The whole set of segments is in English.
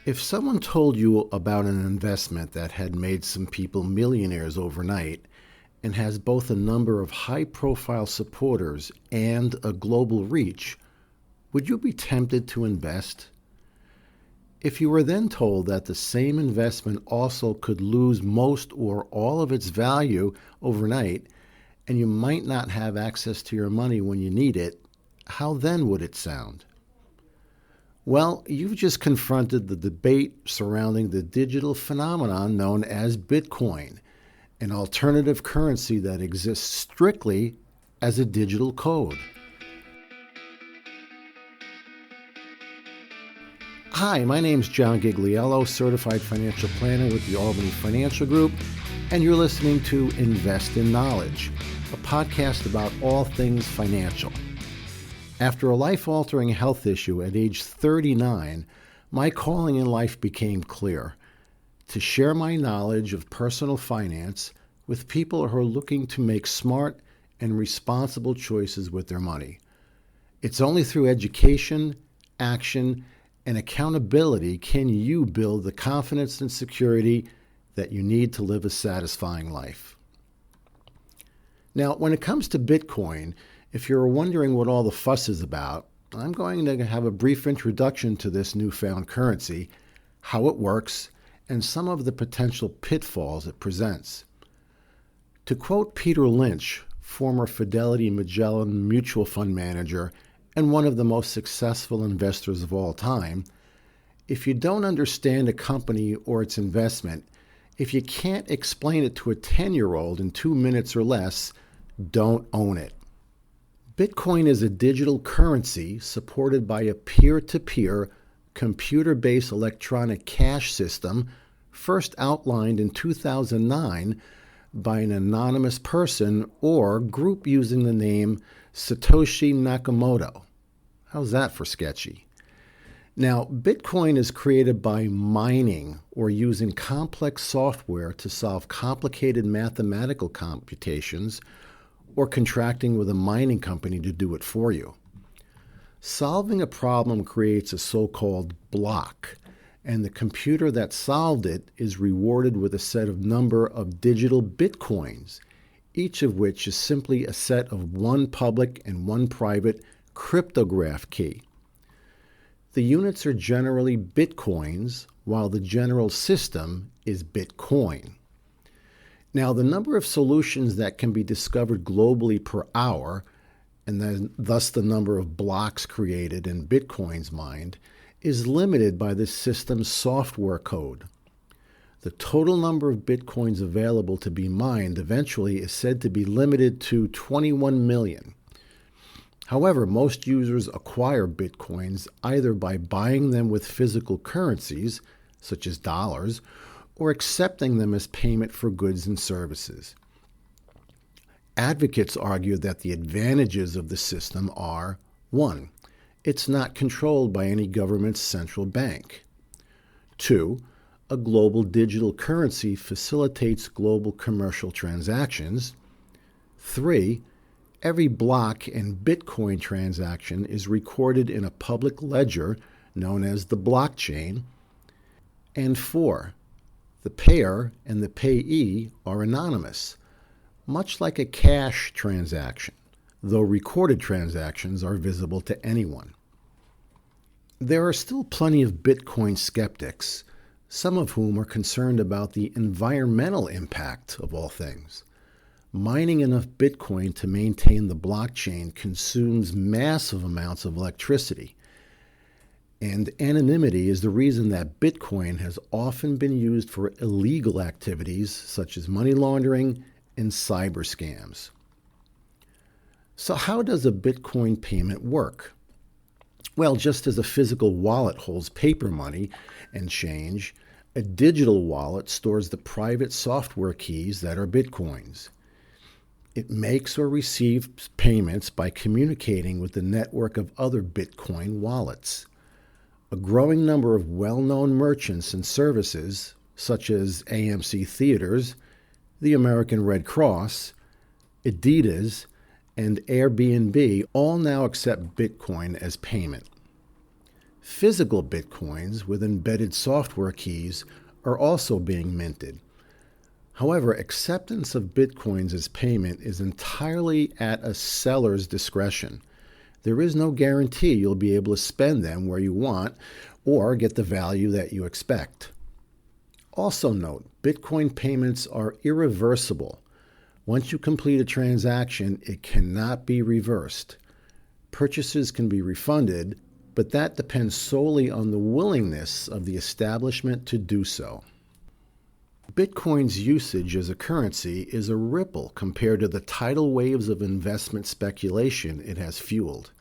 If someone told you about an investment that had made some people millionaires overnight and has both a number of high-profile supporters and a global reach, would you be tempted to invest? If you were then told that the same investment also could lose most or all of its value overnight, and you might not have access to your money when you need it, how then would it sound? Well, you've just confronted the debate surrounding the digital phenomenon known as Bitcoin, an alternative currency that exists strictly as a digital code. Hi, my name's John Gigliello, Certified Financial Planner with the Albany Financial Group, and you're listening to Invest in Knowledge, a podcast about all things financial. After a life-altering health issue at age 39, my calling in life became clear: to share my knowledge of personal finance with people who are looking to make smart and responsible choices with their money. It's only through education, action, and accountability can you build the confidence and security that you need to live a satisfying life. Now, when it comes to Bitcoin, if you're wondering what all the fuss is about, I'm going to have a brief introduction to this newfound currency, how it works, and some of the potential pitfalls it presents. To quote Peter Lynch, former Fidelity Magellan mutual fund manager and one of the most successful investors of all time, if you don't understand a company or its investment, if you can't explain it to a 10-year-old in 2 minutes or less, don't own it. Bitcoin is a digital currency supported by a peer-to-peer, computer-based electronic cash system first outlined in 2009 by an anonymous person or group using the name Satoshi Nakamoto. How's that for sketchy? Now, Bitcoin is created by mining or using complex software to solve complicated mathematical computations or contracting with a mining company to do it for you. Solving a problem creates a so-called block, and the computer that solved it is rewarded with a set of number of digital bitcoins, each of which is simply a set of one public and one private cryptograph key. The units are generally bitcoins, while the general system is Bitcoin. Now, the number of solutions that can be discovered globally per hour, and then thus the number of blocks created and bitcoins mined, is limited by the system's software code. The total number of bitcoins available to be mined eventually is said to be limited to 21 million. However, most users acquire bitcoins either by buying them with physical currencies, such as dollars, or accepting them as payment for goods and services. Advocates argue that the advantages of the system are: 1. It's not controlled by any government's central bank. 2. A global digital currency facilitates global commercial transactions. 3. Every block and Bitcoin transaction is recorded in a public ledger known as the blockchain. And 4. The payer and the payee are anonymous, much like a cash transaction, though recorded transactions are visible to anyone. There are still plenty of Bitcoin skeptics, some of whom are concerned about the environmental impact of all things. Mining enough Bitcoin to maintain the blockchain consumes massive amounts of electricity, and anonymity is the reason that Bitcoin has often been used for illegal activities such as money laundering and cyber scams. So how does a Bitcoin payment work? Well, just as a physical wallet holds paper money and change, a digital wallet stores the private software keys that are Bitcoins. It makes or receives payments by communicating with the network of other Bitcoin wallets. A growing number of well-known merchants and services, such as AMC Theaters, the American Red Cross, Adidas, and Airbnb, all now accept Bitcoin as payment. Physical Bitcoins with embedded software keys are also being minted. However, acceptance of Bitcoins as payment is entirely at a seller's discretion. There is no guarantee you'll be able to spend them where you want or get the value that you expect. Also note, Bitcoin payments are irreversible. Once you complete a transaction, it cannot be reversed. Purchases can be refunded, but that depends solely on the willingness of the establishment to do so. Bitcoin's usage as a currency is a ripple compared to the tidal waves of investment speculation it has fueled.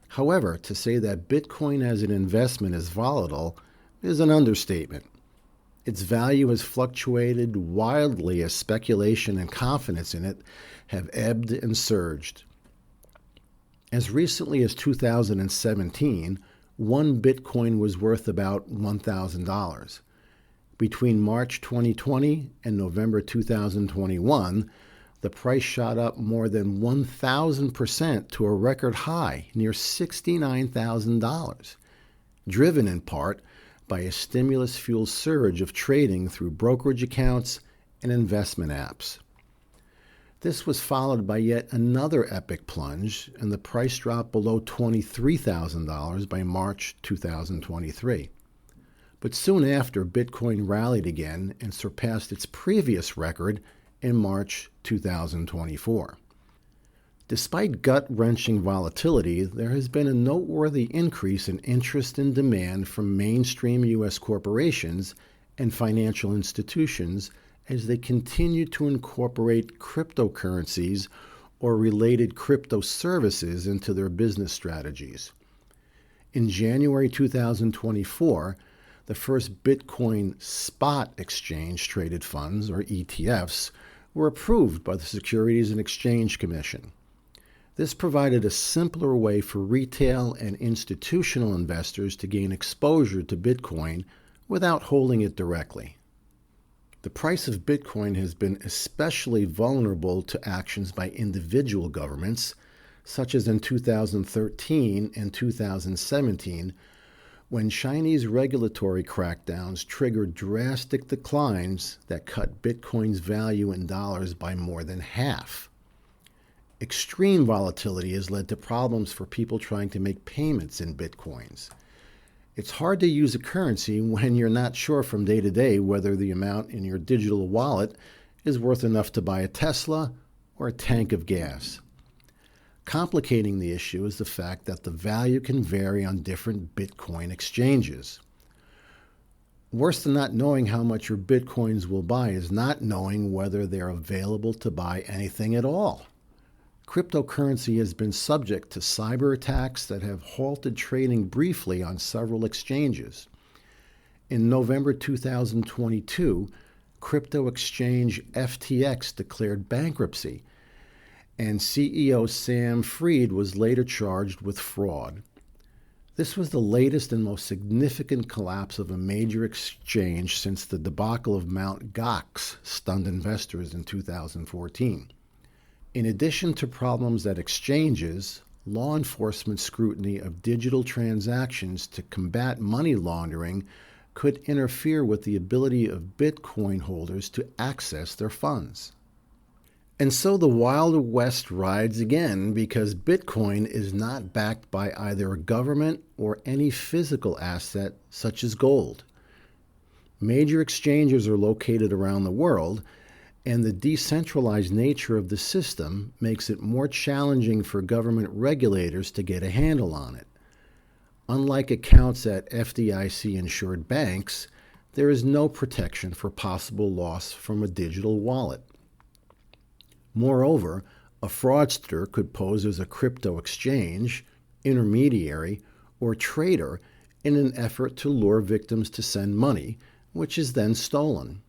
However, to say that Bitcoin as an investment is volatile is an understatement. Its value has fluctuated wildly as speculation and confidence in it have ebbed and surged. As recently as 2017, one Bitcoin was worth about $1,000. Between March 2020 and November 2021, the price shot up more than 1,000% to a record high, near $69,000, driven in part by a stimulus-fueled surge of trading through brokerage accounts and investment apps. This was followed by yet another epic plunge, and the price dropped below $23,000 by March 2023. But soon after, Bitcoin rallied again and surpassed its previous record in March 2024. Despite gut-wrenching volatility, there has been a noteworthy increase in interest and demand from mainstream U.S. corporations and financial institutions as they continue to incorporate cryptocurrencies or related crypto services into their business strategies. In January 2024, the first Bitcoin spot exchange-traded funds, or ETFs, were approved by the Securities and Exchange Commission. This provided a simpler way for retail and institutional investors to gain exposure to Bitcoin without holding it directly. The price of Bitcoin has been especially vulnerable to actions by individual governments, such as in 2013 and 2017, when Chinese regulatory crackdowns triggered drastic declines that cut Bitcoin's value in dollars by more than half. Extreme volatility has led to problems for people trying to make payments in Bitcoins. It's hard to use a currency when you're not sure from day to day whether the amount in your digital wallet is worth enough to buy a Tesla or a tank of gas. Complicating the issue is the fact that the value can vary on different Bitcoin exchanges. Worse than not knowing how much your Bitcoins will buy is not knowing whether they're available to buy anything at all. Cryptocurrency has been subject to cyber attacks that have halted trading briefly on several exchanges. In November 2022, crypto exchange FTX declared bankruptcy, and CEO Sam Fried was later charged with fraud. This was the latest and most significant collapse of a major exchange since the debacle of Mt. Gox stunned investors in 2014. In addition to problems at exchanges, law enforcement scrutiny of digital transactions to combat money laundering could interfere with the ability of Bitcoin holders to access their funds. And so the Wild West rides again because Bitcoin is not backed by either a government or any physical asset such as gold. Major exchanges are located around the world, and the decentralized nature of the system makes it more challenging for government regulators to get a handle on it. Unlike accounts at FDIC-insured banks, there is no protection for possible loss from a digital wallet. Moreover, a fraudster could pose as a crypto exchange, intermediary, or trader in an effort to lure victims to send money, which is then stolen.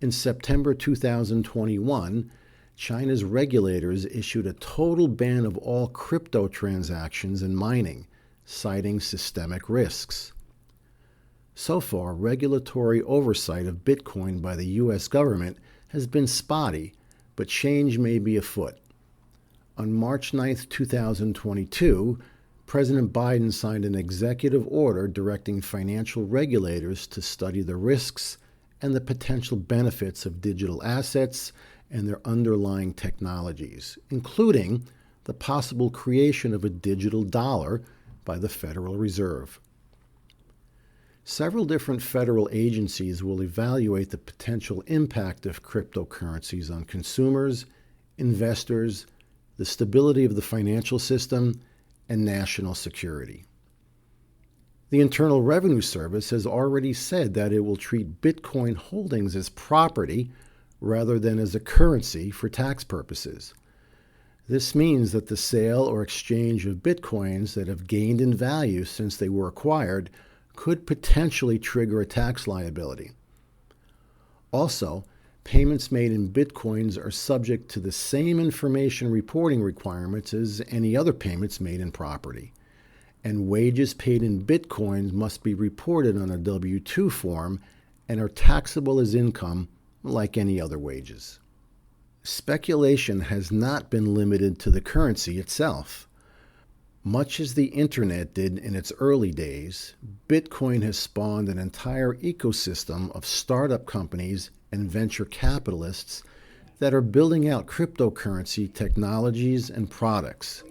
In September 2021, China's regulators issued a total ban of all crypto transactions and mining, citing systemic risks. So far, regulatory oversight of Bitcoin by the U.S. government has been spotty, but change may be afoot. On March 9, 2022, President Biden signed an executive order directing financial regulators to study the risks and the potential benefits of digital assets and their underlying technologies, including the possible creation of a digital dollar by the Federal Reserve. Several different federal agencies will evaluate the potential impact of cryptocurrencies on consumers, investors, the stability of the financial system, and national security. The Internal Revenue Service has already said that it will treat Bitcoin holdings as property rather than as a currency for tax purposes. This means that the sale or exchange of Bitcoins that have gained in value since they were acquired could potentially trigger a tax liability. Also, payments made in Bitcoins are subject to the same information reporting requirements as any other payments made in property. And wages paid in Bitcoins must be reported on a W-2 form and are taxable as income like any other wages. Speculation has not been limited to the currency itself. Much as the internet did in its early days, Bitcoin has spawned an entire ecosystem of startup companies and venture capitalists that are building out cryptocurrency technologies and products.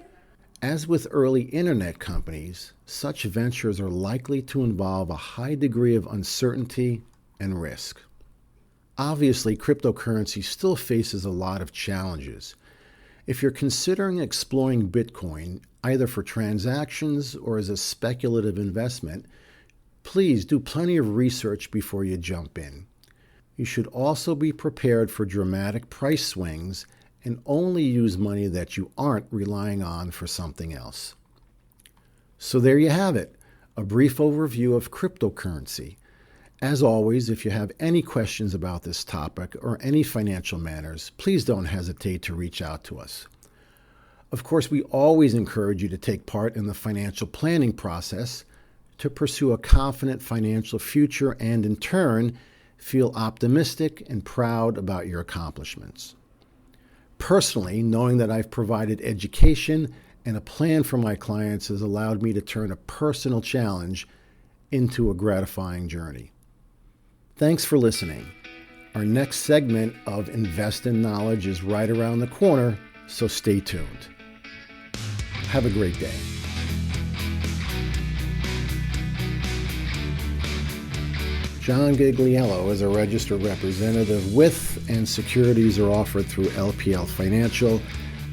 As with early internet companies, such ventures are likely to involve a high degree of uncertainty and risk. Obviously, cryptocurrency still faces a lot of challenges. If you're considering exploring Bitcoin, either for transactions or as a speculative investment, please do plenty of research before you jump in. You should also be prepared for dramatic price swings and only use money that you aren't relying on for something else. So there you have it, a brief overview of cryptocurrency. As always, if you have any questions about this topic or any financial matters, please don't hesitate to reach out to us. Of course, we always encourage you to take part in the financial planning process to pursue a confident financial future and, in turn, feel optimistic and proud about your accomplishments. Personally, knowing that I've provided education and a plan for my clients has allowed me to turn a personal challenge into a gratifying journey. Thanks for listening. Our next segment of Invest in Knowledge is right around the corner, so stay tuned. Have a great day. John Gigliello is a registered representative with, and securities are offered through LPL Financial,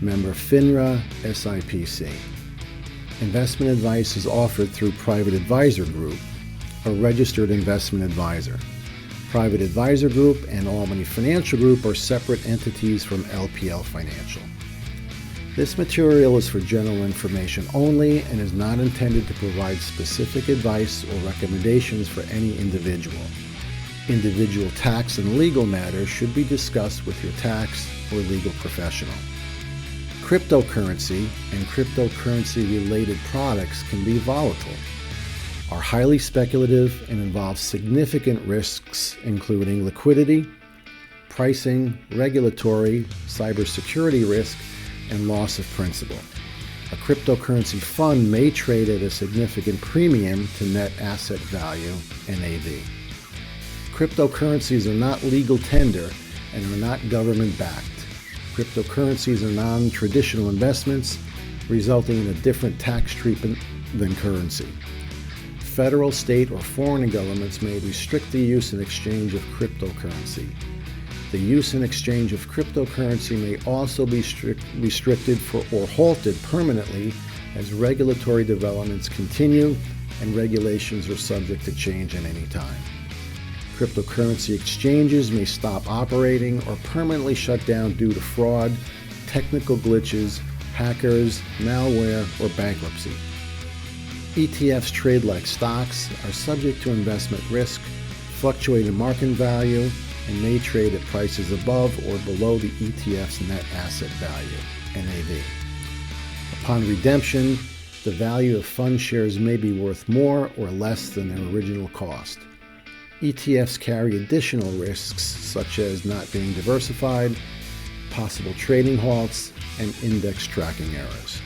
member FINRA, SIPC. Investment advice is offered through Private Advisor Group, a registered investment advisor. Private Advisor Group and Albany Financial Group are separate entities from LPL Financial. This material is for general information only and is not intended to provide specific advice or recommendations for any individual. Individual tax and legal matters should be discussed with your tax or legal professional. Cryptocurrency and cryptocurrency-related products can be volatile, are highly speculative, and involve significant risks including liquidity, pricing, regulatory, cybersecurity risk, and loss of principal. A cryptocurrency fund may trade at a significant premium to net asset value, NAV. Cryptocurrencies are not legal tender and are not government-backed. Cryptocurrencies are non-traditional investments, resulting in a different tax treatment than currency. Federal, state, or foreign governments may restrict the use and exchange of cryptocurrency. The use and exchange of cryptocurrency may also be restricted or halted permanently as regulatory developments continue and regulations are subject to change at any time. Cryptocurrency exchanges may stop operating or permanently shut down due to fraud, technical glitches, hackers, malware, or bankruptcy. ETFs trade like stocks, are subject to investment risk, fluctuate in market value, and may trade at prices above or below the ETF's net asset value, NAV. Upon redemption, the value of fund shares may be worth more or less than their original cost. ETFs carry additional risks such as not being diversified, possible trading halts, and index tracking errors.